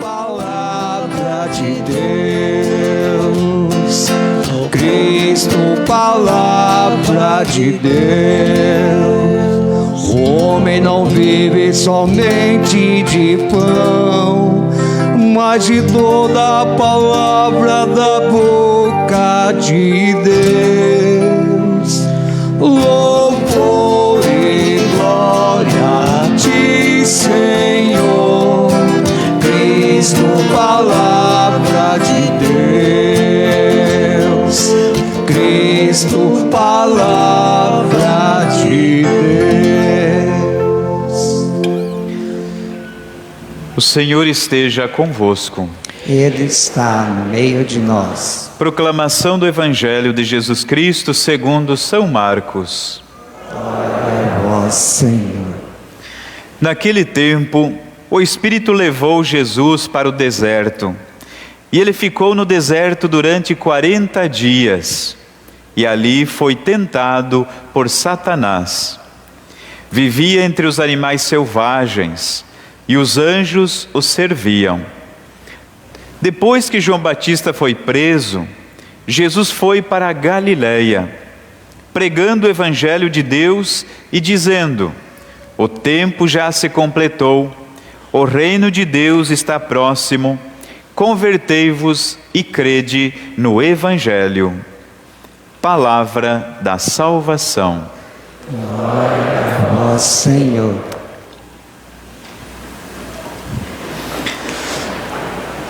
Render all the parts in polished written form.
Palavra de Deus, Cristo, palavra de Deus. O homem não vive somente de pão, mas de toda a palavra da boca de Deus. Louvor e glória a ti, Senhor, Cristo, palavra de Deus, Cristo, palavra de Deus. O Senhor esteja convosco. Ele está no meio de nós. Proclamação do Evangelho de Jesus Cristo segundo São Marcos. Glória a vós, Senhor. Naquele tempo, o Espírito levou Jesus para o deserto, e ele ficou no deserto durante 40 dias, e ali foi tentado por Satanás. Vivia entre os animais selvagens, e os anjos o serviam. Depois que João Batista foi preso, Jesus foi para a Galileia, pregando o Evangelho de Deus e dizendo: o tempo já se completou, o reino de Deus está próximo, convertei-vos e crede no Evangelho. Palavra da salvação. Glória a vós, Senhor.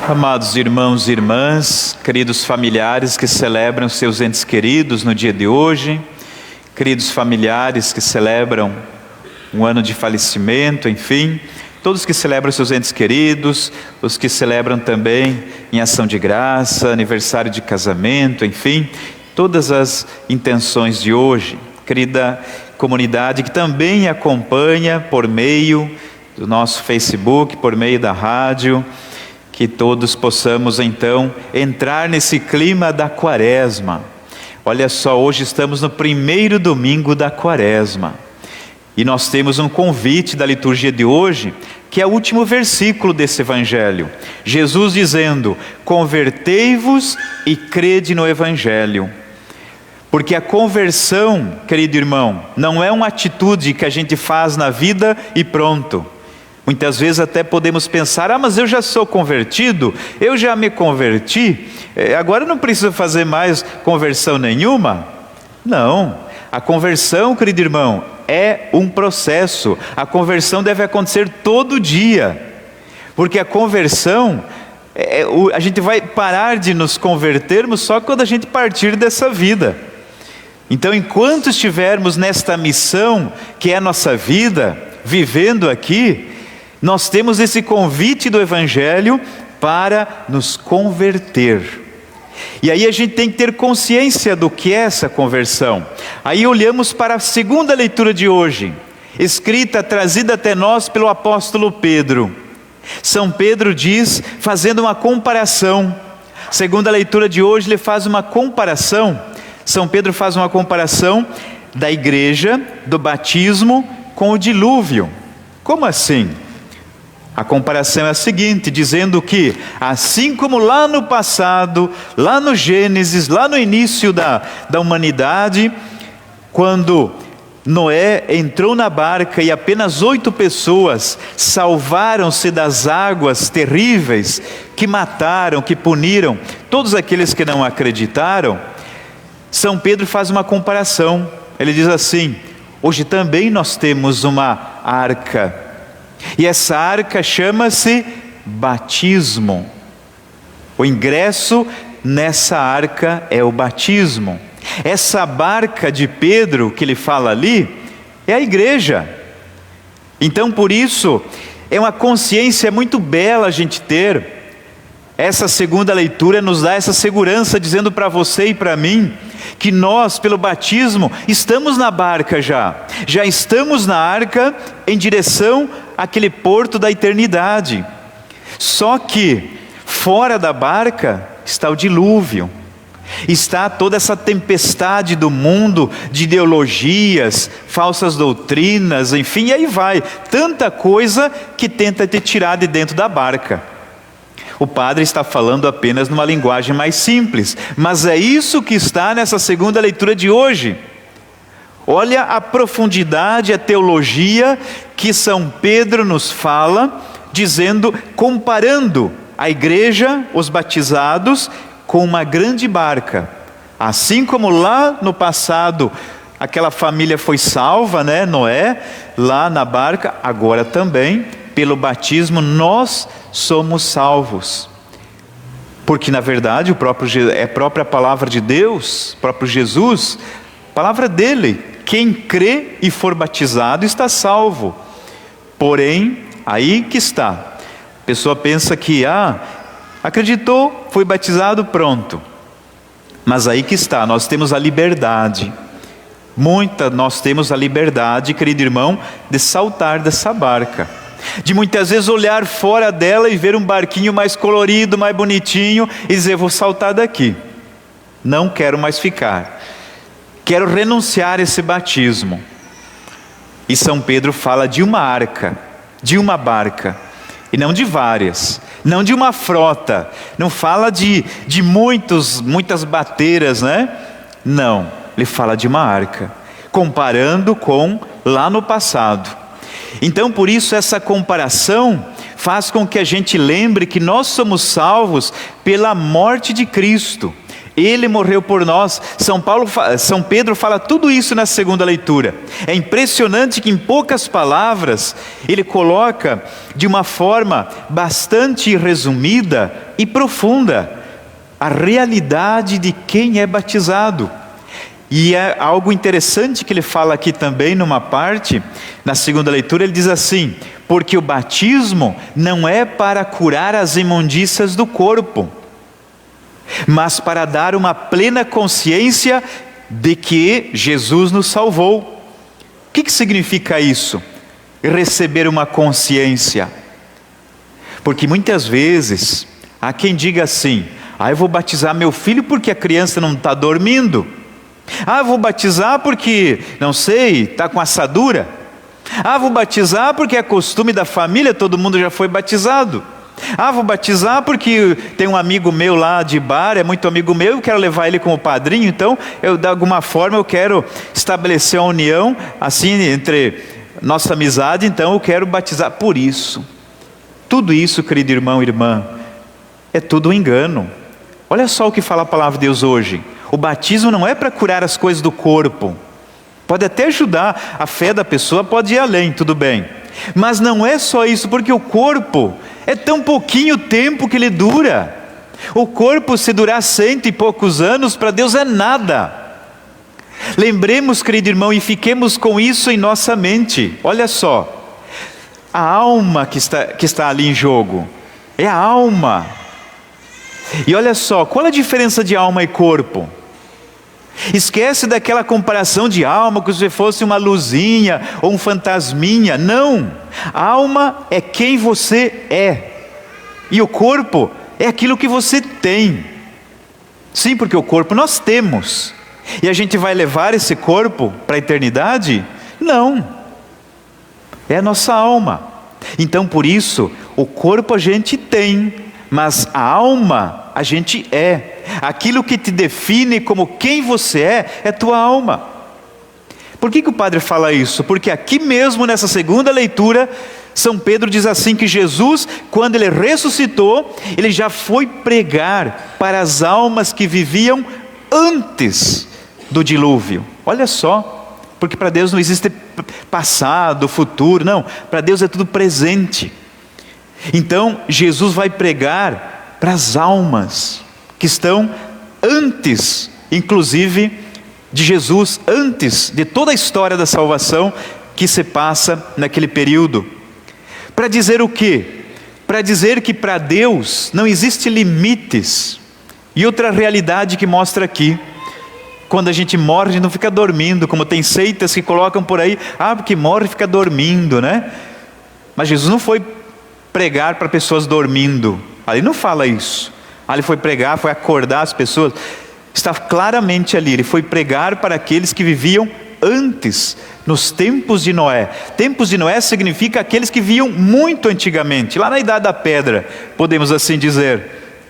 Amados irmãos e irmãs, queridos familiares que celebram seus entes queridos no dia de hoje, queridos familiares que celebram um ano de falecimento, enfim, todos que celebram seus entes queridos, os que celebram também em ação de graça, aniversário de casamento, enfim, todas as intenções de hoje, querida comunidade que também acompanha por meio do nosso Facebook, por meio da rádio, que todos possamos então entrar nesse clima da Quaresma. Olha só, hoje estamos no primeiro domingo da Quaresma. E nós temos um convite da liturgia de hoje, que é o último versículo desse Evangelho. Jesus dizendo: convertei-vos e crede no Evangelho. Porque a conversão, querido irmão, não é uma atitude que a gente faz na vida e pronto. Muitas vezes até podemos pensar: mas eu já sou convertido, eu já me converti, agora não preciso fazer mais conversão nenhuma. Não, a conversão, querido irmão, é um processo. A conversão deve acontecer todo dia, porque a conversão, a gente vai parar de nos convertermos só quando a gente partir dessa vida. Então, enquanto estivermos nesta missão, que é a nossa vida, vivendo aqui, nós temos esse convite do Evangelho para nos converter. E aí a gente tem que ter consciência do que é essa conversão. Aí olhamos para a segunda leitura de hoje, escrita, trazida até nós pelo apóstolo Pedro. São Pedro diz, fazendo uma comparação. Segunda leitura de hoje, ele faz uma comparação. São Pedro faz uma comparação da igreja, do batismo com o dilúvio. Como assim? A comparação é a seguinte, dizendo que assim como lá no passado, lá no Gênesis, lá no início da humanidade, quando Noé entrou na barca e apenas 8 pessoas salvaram-se das águas terríveis que mataram, que puniram todos aqueles que não acreditaram, São Pedro faz uma comparação. Ele diz assim: hoje também nós temos uma arca, e essa arca chama-se batismo. O ingresso nessa arca é o batismo. Essa barca de Pedro que ele fala ali é a igreja. Então, por isso, é uma consciência muito bela a gente ter. Essa segunda leitura nos dá essa segurança, dizendo para você e para mim que nós, pelo batismo, estamos na barca já estamos na arca em direção àquele porto da eternidade. Só que fora da barca está o dilúvio, está toda essa tempestade do mundo, de ideologias, falsas doutrinas, enfim, e aí vai, tanta coisa que tenta te tirar de dentro da barca. O padre está falando apenas numa linguagem mais simples, mas é isso que está nessa segunda leitura de hoje. Olha a profundidade, a teologia que São Pedro nos fala, dizendo, comparando a igreja, os batizados, com uma grande barca. Assim como lá no passado, aquela família foi salva, né? Noé, lá na barca, agora também, pelo batismo, nós somos salvos. Porque na verdade é a própria palavra de Deus, próprio Jesus, palavra dele. Quem crê e for batizado está salvo. Porém, aí que está. A pessoa pensa que, acreditou, foi batizado, pronto. Mas aí que está, nós temos a liberdade. Nós temos a liberdade, querido irmão, de saltar dessa barca. De muitas vezes olhar fora dela e ver um barquinho mais colorido, mais bonitinho, e dizer, vou saltar daqui. Não quero mais ficar. Quero renunciar a esse batismo. E São Pedro fala de uma arca, de uma barca, e não de várias, não de uma frota, não fala de muitas bateiras, né? Não, ele fala de uma arca, comparando com lá no passado. Então por isso essa comparação faz com que a gente lembre que nós somos salvos pela morte de Cristo. Ele morreu por nós. São Pedro fala tudo isso na segunda leitura. É impressionante que em poucas palavras ele coloca de uma forma bastante resumida e profunda a realidade de quem é batizado. E é algo interessante que ele fala aqui também numa parte, na segunda leitura ele diz assim, porque o batismo não é para curar as imundícias do corpo, mas para dar uma plena consciência de que Jesus nos salvou. O que significa isso? Receber uma consciência. Porque muitas vezes, há quem diga assim, eu vou batizar meu filho porque a criança não está dormindo. Eu vou batizar porque, não sei, está com assadura. Vou batizar porque é costume da família, todo mundo já foi batizado. Vou batizar porque tem um amigo meu lá de bar, é muito amigo meu, eu quero levar ele como padrinho, então de alguma forma eu quero estabelecer uma união assim entre nossa amizade, então eu quero batizar por isso. Tudo isso, querido irmão e irmã, é tudo um engano. Olha só o que fala a palavra de Deus hoje. O batismo não é para curar as coisas do corpo. Pode até ajudar, a fé da pessoa pode ir além, tudo bem. Mas não é só isso, porque o corpo é tão pouquinho tempo que ele dura. O corpo, se durar 100 e poucos anos, para Deus é nada. Lembremos, querido irmão, e fiquemos com isso em nossa mente. Olha só, a alma que está ali em jogo, é a alma. E olha só, qual a diferença de alma e corpo? Esquece daquela comparação de alma, como se fosse uma luzinha ou um fantasminha. Não, a alma é quem você é, e o corpo é aquilo que você tem. Sim, porque o corpo nós temos, e a gente vai levar esse corpo para a eternidade? Não, é a nossa alma. Então por isso, o corpo a gente tem, mas a alma a gente é. Aquilo que te define como quem você é tua alma. Por que o padre fala isso? Porque aqui mesmo nessa segunda leitura, São Pedro diz assim que Jesus, quando ele ressuscitou, ele já foi pregar para as almas que viviam antes do dilúvio. Olha só, porque para Deus não existe passado, futuro, não, para Deus é tudo presente. Então Jesus vai pregar para as almas que estão antes, inclusive, de Jesus, antes de toda a história da salvação que se passa naquele período. Para dizer o quê? Para dizer que para Deus não existe limites. E outra realidade que mostra aqui, quando a gente morre, a gente não fica dormindo, como tem seitas que colocam por aí, porque morre e fica dormindo, né? Mas Jesus não foi pregar para pessoas dormindo, ali não fala isso. Ele foi pregar, foi acordar as pessoas. Está claramente ali, ele foi pregar para aqueles que viviam antes, nos tempos de Noé. Tempos de Noé significa aqueles que viam muito antigamente, lá na Idade da Pedra, podemos assim dizer.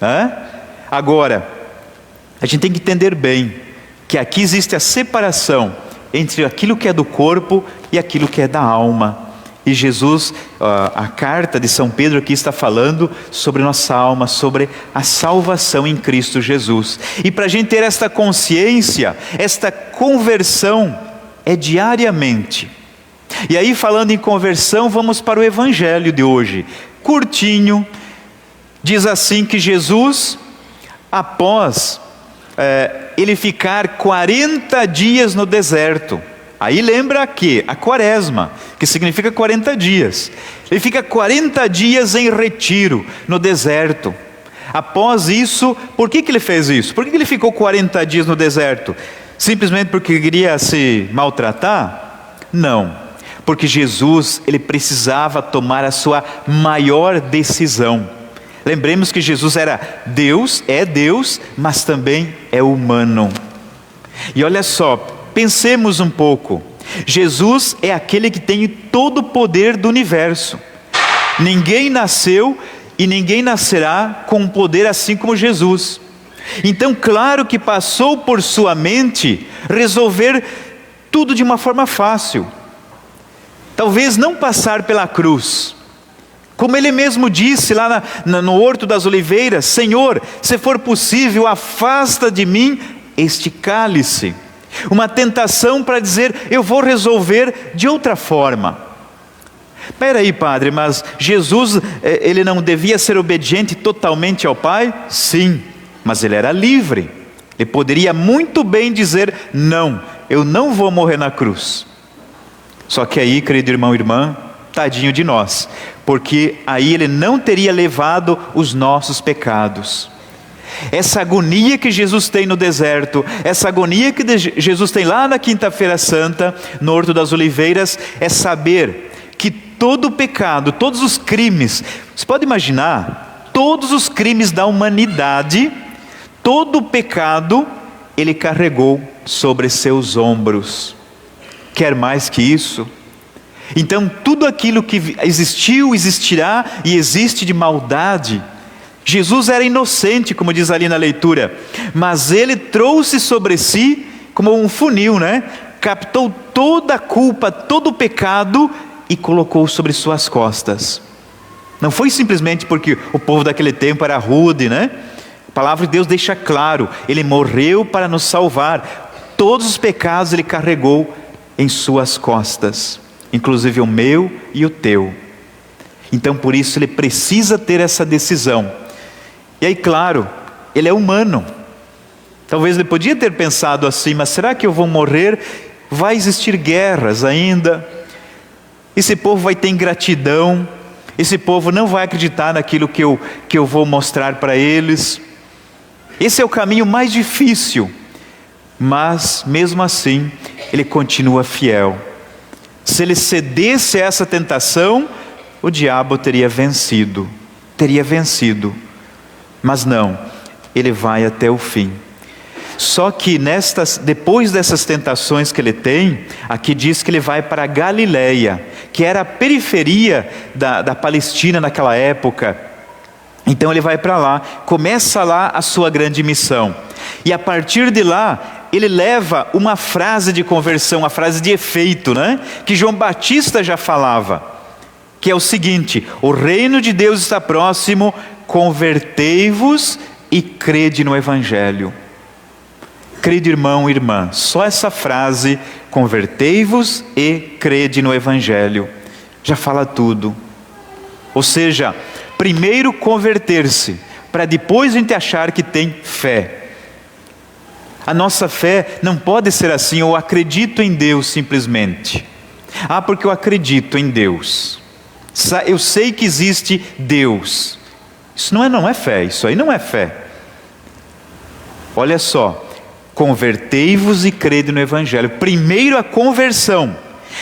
Agora, a gente tem que entender bem que aqui existe a separação entre aquilo que é do corpo e aquilo que é da alma. E Jesus, a carta de São Pedro aqui está falando sobre nossa alma, sobre a salvação em Cristo Jesus. E para a gente ter esta consciência, esta conversão é diariamente. E aí, falando em conversão, vamos para o Evangelho de hoje. Curtinho, diz assim que Jesus, após ele ficar 40 dias no deserto, aí lembra que a quaresma, que significa 40 dias. Ele fica 40 dias em retiro, no deserto. Após isso, por que ele fez isso? Por que ele ficou 40 dias no deserto? Simplesmente porque queria se maltratar? Não. Porque Jesus, ele precisava tomar a sua maior decisão. Lembremos que Jesus era Deus, é Deus, mas também é humano. E olha só, pensemos um pouco. Jesus é aquele que tem todo o poder do universo. Ninguém nasceu e ninguém nascerá com um poder assim como Jesus. Então, claro que passou por sua mente resolver tudo de uma forma fácil. Talvez não passar pela cruz. Como ele mesmo disse lá no Horto das Oliveiras: Senhor, se for possível, afasta de mim este cálice. Uma tentação para dizer, eu vou resolver de outra forma. Espera aí, padre, mas Jesus, ele não devia ser obediente totalmente ao Pai? Sim, mas ele era livre. Ele poderia muito bem dizer, não, eu não vou morrer na cruz. Só que aí, querido irmão e irmã, tadinho de nós, porque aí ele não teria levado os nossos pecados. Essa agonia que Jesus tem no deserto, essa agonia que Jesus tem lá na Quinta-feira Santa, no Horto das Oliveiras, é saber que todo o pecado, todos os crimes, você pode imaginar, todos os crimes da humanidade, todo o pecado, ele carregou sobre seus ombros. Quer mais que isso? Então tudo aquilo que existiu, existirá e existe de maldade, Jesus era inocente, como diz ali na leitura, mas ele trouxe sobre si como um funil, captou toda a culpa, todo o pecado e colocou sobre suas costas. Não foi simplesmente porque o povo daquele tempo era rude, A palavra de Deus deixa claro, ele morreu para nos salvar. Todos os pecados ele carregou em suas costas, inclusive o meu e o teu. Então por isso ele precisa ter essa decisão. E aí, claro, ele é humano. Talvez ele podia ter pensado assim, mas será que eu vou morrer? Vai existir guerras ainda? Esse povo vai ter ingratidão? Esse povo não vai acreditar naquilo que eu vou mostrar para eles? Esse é o caminho mais difícil. Mas, mesmo assim, ele continua fiel. Se ele cedesse a essa tentação, o diabo teria vencido. Mas não, ele vai até o fim. Só que depois dessas tentações que ele tem, aqui diz que ele vai para a Galileia, que era a periferia da Palestina naquela época. Então ele vai para lá, começa lá a sua grande missão. E a partir de lá, ele leva uma frase de conversão, uma frase de efeito, que João Batista já falava, que é o seguinte: o reino de Deus está próximo, convertei-vos e crede no Evangelho. Querido irmão e irmã, só essa frase, convertei-vos e crede no Evangelho, já fala tudo. Ou seja, primeiro converter-se, para depois a gente achar que tem fé. A nossa fé não pode ser assim, eu acredito em Deus simplesmente. Porque eu acredito em Deus. Eu sei que existe Deus. Isso não é fé, isso aí não é fé. Olha só, convertei-vos e crede no Evangelho. Primeiro a conversão.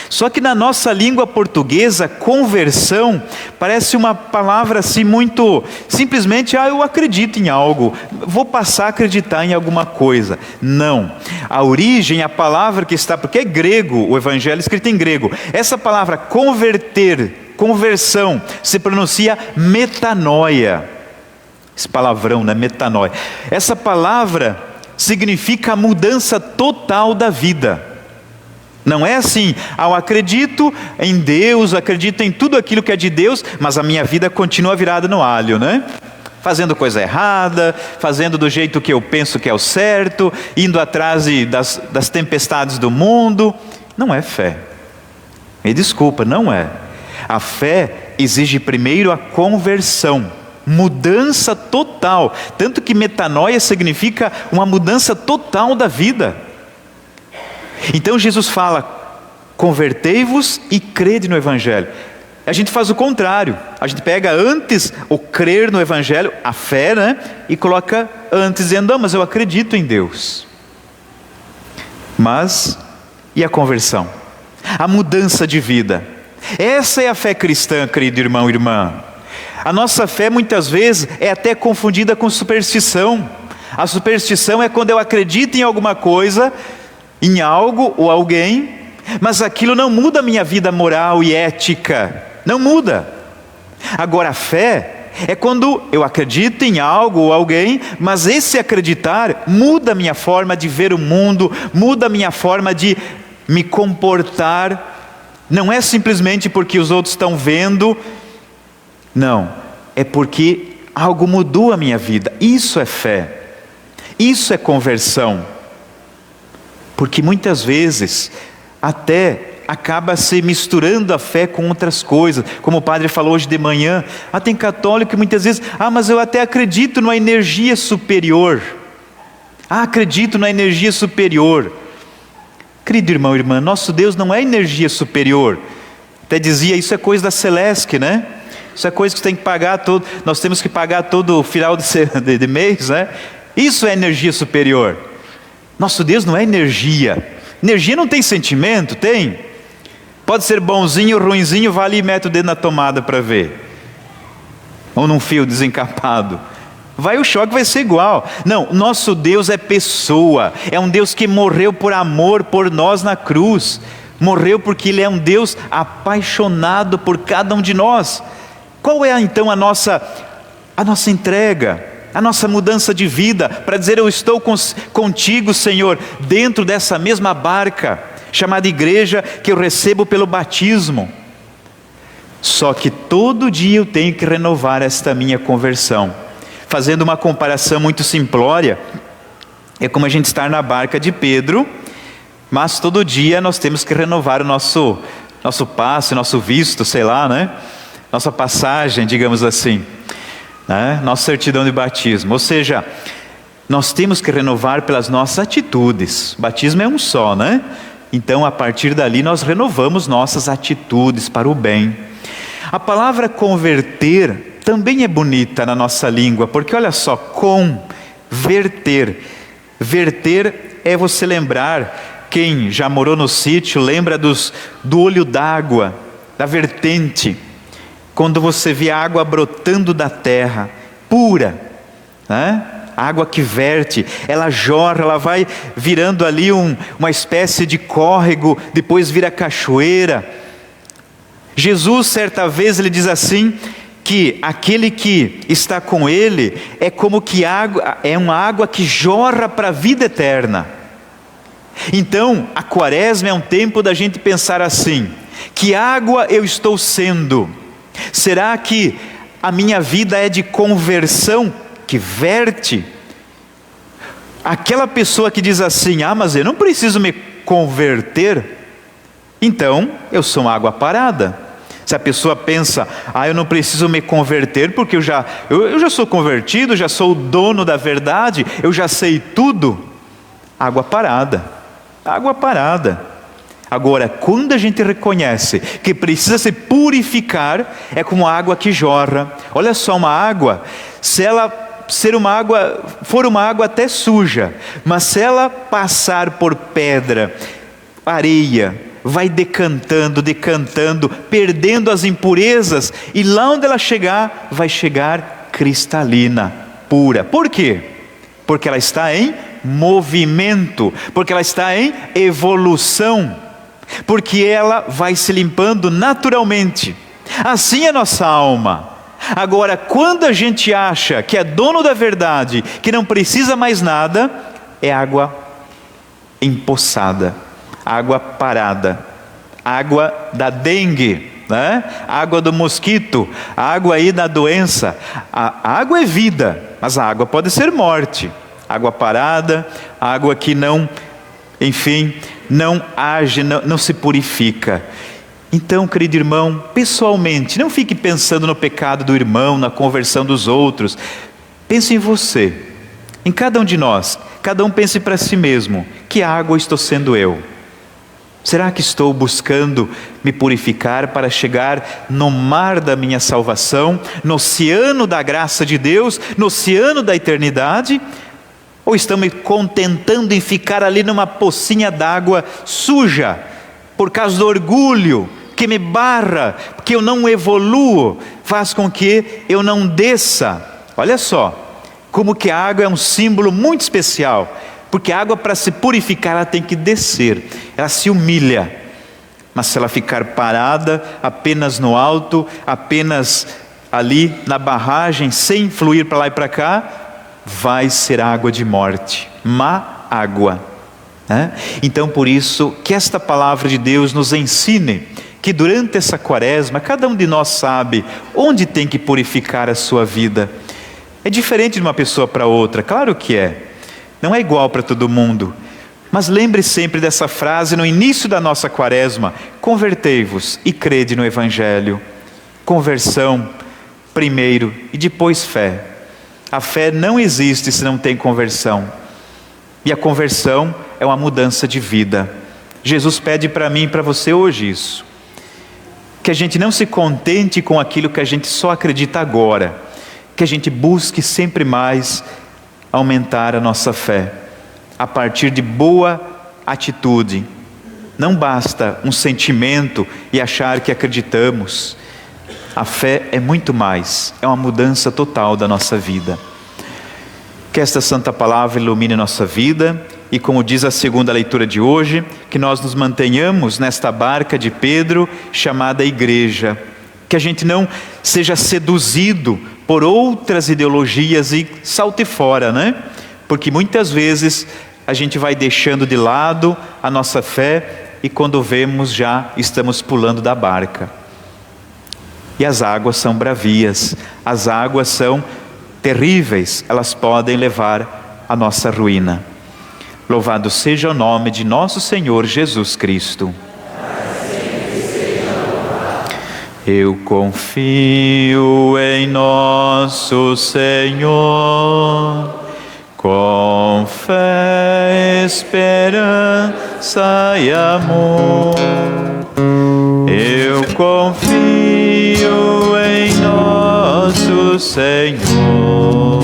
Só que na nossa língua portuguesa, conversão parece uma palavra assim muito, simplesmente, eu acredito em algo, vou passar a acreditar em alguma coisa. Não, a origem, a palavra que está, porque é grego, o evangelho é escrito em grego, essa palavra converter, conversão, se pronuncia metanoia, esse palavrão, né, metanoia. Essa palavra significa a mudança total da vida. Não é assim, eu acredito em Deus, acredito em tudo aquilo que é de Deus, mas a minha vida continua virada no alho, né? Fazendo coisa errada, fazendo do jeito que eu penso que é o certo, indo atrás das tempestades do mundo. Não é fé. Me desculpa, não é. A fé exige primeiro a conversão, mudança total. Tanto que metanoia significa uma mudança total da vida. Então Jesus fala, convertei-vos e crede no Evangelho. A gente faz o contrário, a gente pega antes o crer no Evangelho, a fé, né? E coloca antes, dizendo, mas eu acredito em Deus. Mas, e a conversão? A mudança de vida. Essa é a fé cristã, querido irmão e irmã. A nossa fé muitas vezes é até confundida com superstição. A superstição é quando eu acredito em alguma coisa, em algo ou alguém, mas aquilo não muda a minha vida moral e ética, não muda. Agora a fé é quando eu acredito em algo ou alguém, mas esse acreditar muda a minha forma de ver o mundo, muda a minha forma de me comportar. Não é simplesmente porque os outros estão vendo, não, é porque algo mudou a minha vida. Isso é fé, isso é conversão. Porque muitas vezes até acaba se misturando a fé com outras coisas, como o padre falou hoje de manhã. Tem católico que muitas vezes, mas eu até acredito numa energia superior. Acredito na energia superior. Querido irmão e irmã, nosso Deus não é energia superior. Até dizia, isso é coisa da Celesc, né? Isso é coisa que você tem que pagar todo, nós temos que pagar todo final de mês, né? Isso é energia superior. Nosso Deus não é energia. Energia não tem sentimento, tem? Pode ser bonzinho ou ruinzinho, vai ali e mete o dedo na tomada para ver. Ou num fio desencapado. O choque vai ser igual. Não, nosso Deus é pessoa. É um Deus que morreu por amor por nós na cruz. Morreu porque Ele é um Deus apaixonado por cada um de nós. Qual é então a nossa entrega? A nossa mudança de vida, para dizer eu estou contigo, Senhor, dentro dessa mesma barca, chamada igreja, que eu recebo pelo batismo. Só que todo dia eu tenho que renovar esta minha conversão. Fazendo uma comparação muito simplória, é como a gente estar na barca de Pedro, mas todo dia nós temos que renovar o nosso passe, nosso visto, sei lá, né? Nossa passagem, digamos assim. Nossa certidão de batismo, ou seja, nós temos que renovar pelas nossas atitudes. Batismo é um só, né? Então a partir dali nós renovamos nossas atitudes para o bem. A palavra converter também é bonita na nossa língua, porque olha só, converter. Verter é você lembrar, quem já morou no sítio lembra do olho d'água, da vertente. Quando você vê a água brotando da terra, pura, né? A água que verte, ela jorra, ela vai virando ali uma espécie de córrego, depois vira cachoeira. Jesus, certa vez, ele diz assim, que aquele que está com Ele, é como que é uma água que jorra para a vida eterna. Então, a quaresma é um tempo da gente pensar assim, que água eu estou sendo? Será que a minha vida é de conversão que verte? Aquela pessoa que diz assim, mas eu não preciso me converter, então eu sou uma água parada. Se a pessoa pensa, eu não preciso me converter porque eu já sou convertido, já sou o dono da verdade, eu já sei tudo, água parada, água parada. Agora, quando a gente reconhece que precisa se purificar, é como a água que jorra. Olha só, uma água, se ela for uma água até suja, mas se ela passar por pedra, areia, vai decantando, perdendo as impurezas, e lá onde ela chegar, vai chegar cristalina, pura. Por quê? Porque ela está em movimento, porque ela está em evolução, porque ela vai se limpando naturalmente. Assim é a nossa alma. Agora, quando a gente acha que é dono da verdade, que não precisa mais nada, é água empoçada, água parada, água da dengue, né? Água do mosquito, água aí da doença. A água é vida, mas a água pode ser morte. Água parada, água que não, enfim, não age, não se purifica. Então, querido irmão, pessoalmente, não fique pensando no pecado do irmão, na conversão dos outros. Pense em você, em cada um de nós. Cada um pense para si mesmo: que água estou sendo eu? Será que estou buscando me purificar para chegar no mar da minha salvação, no oceano da graça de Deus, no oceano da eternidade? Ou estou me contentando em ficar ali numa pocinha d'água suja, por causa do orgulho, que me barra, que eu não evoluo, faz com que eu não desça? Olha só, como que a água é um símbolo muito especial, porque a água, para se purificar, ela tem que descer, ela se humilha. Mas se ela ficar parada, apenas no alto, apenas ali na barragem, sem fluir para lá e para cá, vai ser água de morte, má água, né? Então, por isso, que esta palavra de Deus nos ensine que durante essa quaresma, cada um de nós sabe onde tem que purificar a sua vida. É diferente de uma pessoa para outra, claro que é. Não é igual para todo mundo. Mas lembre sempre dessa frase no início da nossa quaresma: convertei-vos e crede no Evangelho. Conversão primeiro e depois fé. A fé não existe se não tem conversão. E a conversão é uma mudança de vida. Jesus pede para mim e para você hoje isso. Que a gente não se contente com aquilo que a gente só acredita agora. Que a gente busque sempre mais aumentar a nossa fé, a partir de boa atitude. Não basta um sentimento e achar que acreditamos. A fé é muito mais, é uma mudança total da nossa vida. Que esta santa palavra ilumine nossa vida e, como diz a segunda leitura de hoje, que nós nos mantenhamos nesta barca de Pedro chamada igreja. Que a gente não seja seduzido por outras ideologias e salte fora, né? Porque muitas vezes a gente vai deixando de lado a nossa fé e quando vemos já estamos pulando da barca. E as águas são bravias, as águas são terríveis, elas podem levar à nossa ruína. Louvado seja o nome de nosso Senhor Jesus Cristo. Eu confio em nosso Senhor, com fé, esperança e amor. Eu confio em nosso Senhor,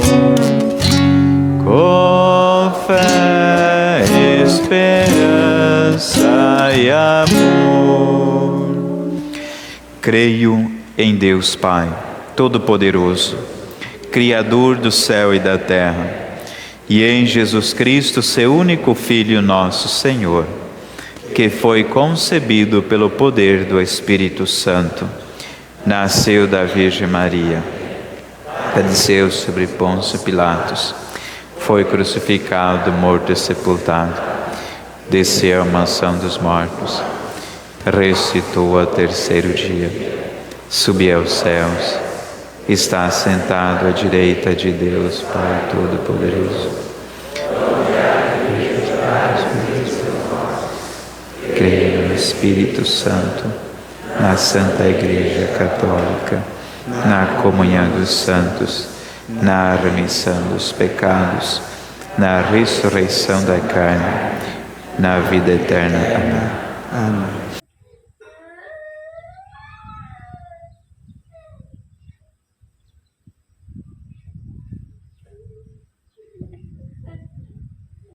com fé, esperança e amor. Creio em Deus Pai Todo-Poderoso, Criador do céu e da terra, e em Jesus Cristo, seu único Filho, nosso Senhor, que foi concebido pelo poder do Espírito Santo, nasceu da Virgem Maria, padeceu sobre Pôncio Pilatos, foi crucificado, morto e sepultado, desceu à mansão dos mortos, ressuscitou ao terceiro dia, subiu aos céus, está assentado à direita de Deus, Pai Todo-Poderoso. Creio no Espírito Santo, na Santa Igreja Católica, na comunhão dos santos, na remissão dos pecados, na ressurreição da carne, na vida eterna. Amém. Amém.